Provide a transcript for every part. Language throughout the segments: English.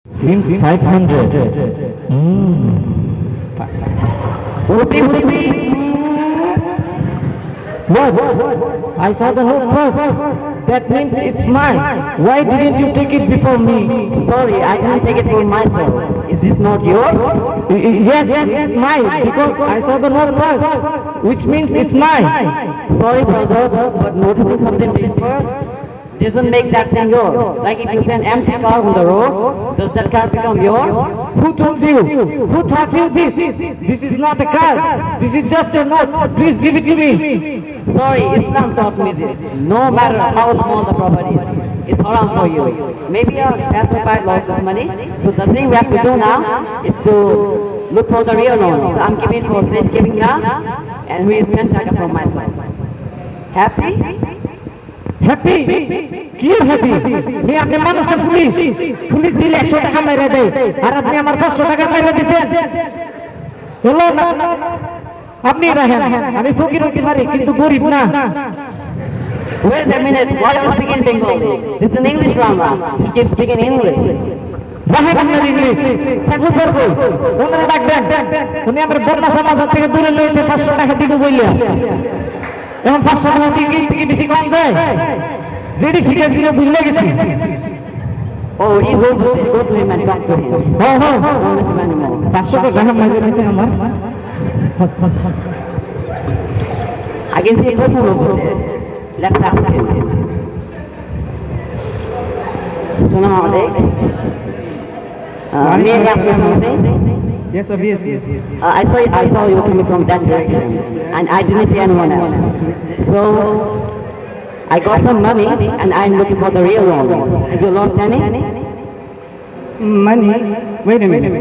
Since 500. Whoopee, whoopee. What? I saw the note first. That means it's mine. Why didn't you take it before me? Sorry, I didn't take it for myself. Is this not yours? Yes, it's mine because I saw the note first, which means it's mine. Sorry, brother, but noticing something big first doesn't make that thing yours. Like if you see an empty car on the road, does that car become yours? Who told you? Who taught you this? This is not a card. This is just a note. Please give it to me. Sorry, Islam taught me this. No matter how small the property is, it's haram for you. Maybe a passerby lost this money, so the thing we have to do now is to look for the real loan. So I'm giving for safekeeping now, and we is 10 taka for myself. Happy? Happy কি happy নি আপনি মানুষটা police police দিলে 100 টাকা মেরে দেয় আর আপনি আমার 500 টাকা মেরে দিবেন হলো না আপনি রাখেন আমি ফকির হতে পারি কিন্তু গরিব না Wait a minute, why are you speaking Bengali? It's an English drama. You keep speaking English. বাহার আপনার ইংলিশ সাইফুল স্যার কই ওনারা ডাকবেন উনি আমার বন্যা সমাজ থেকে দূরে লইছে 500 টাকা দিব বইলা এখন 500 টাকা থেকে বেশি কম যায় যেটি শিখেছিল ভুলে গেছি Oh, he's over there. Go to him and talk to him. হ্যাঁ হ্যাঁ Don't listen anymore. 500 টাকা মাইরে দিয়েছে আমার I can see a person over there. Let's ask him. Assalamu alaikum. May I ask you something? Yes, obviously. I saw you coming from that direction, and I didn't see anyone else. So I got some money, and I'm looking for the real one. Have you lost any? Money? Wait a minute.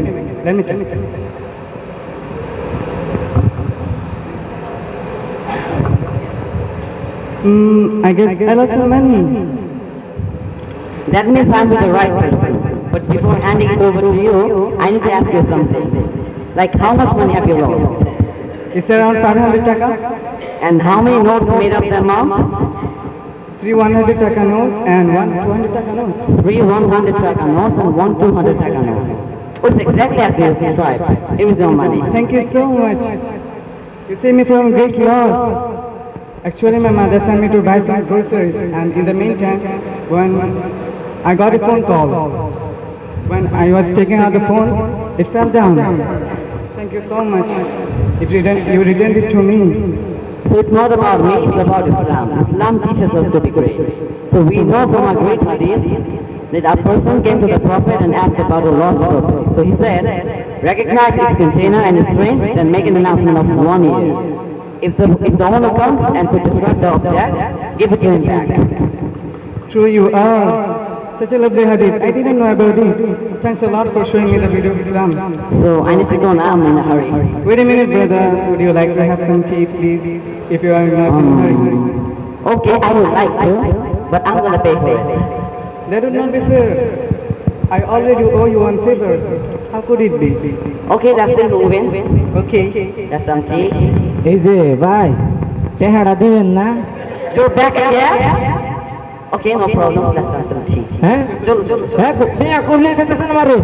Let me check. I guess I lost some money. That means I'm with the right person. But before handing it over to you, I need to ask you something. Like how much money have you lost? It's around 500 taka. And how many notes made up the amount? 3 100 taka notes and 1 200 taka note. 3 100 taka notes and 1 200 taka notes. Oh, it's exactly as you described. Here is your money. Thank you so much. You saved me from great loss. Actually, my mother sent me to buy some groceries, and in the meantime, when I got a phone call, when I was taking out the phone, it fell down. Thank you so much. You returned it to me. So it's not about me, it's about Islam. Islam teaches us to be great. So we know from a great hadith that a person came to the Prophet and asked about the lost property. So he said, recognize its container and its strength, then make an announcement of 1 year. If the owner comes and could disrupt the object, give it to him back. True you are. Such a lovely hadith. I didn't know about it. Thanks a lot for showing me the video of Islam. So I need to go now, I'm in a hurry. Wait a minute, brother. Would you like to have some tea, please? If you are not in a hurry. Okay, I would like to, but I'm gonna pay for it. That would not be fair. I already owe you one favor. How could it be? Okay, let's see who wins. Okay. That's some tea. এই যে ভাই চেহারা দিবেন না You're back again? Okay, no problem. Let's have some tea. হ্যাঁ Cholo, cholo, cholo. হ্যাঁ মেয়া করলে যেতেছেন আমারে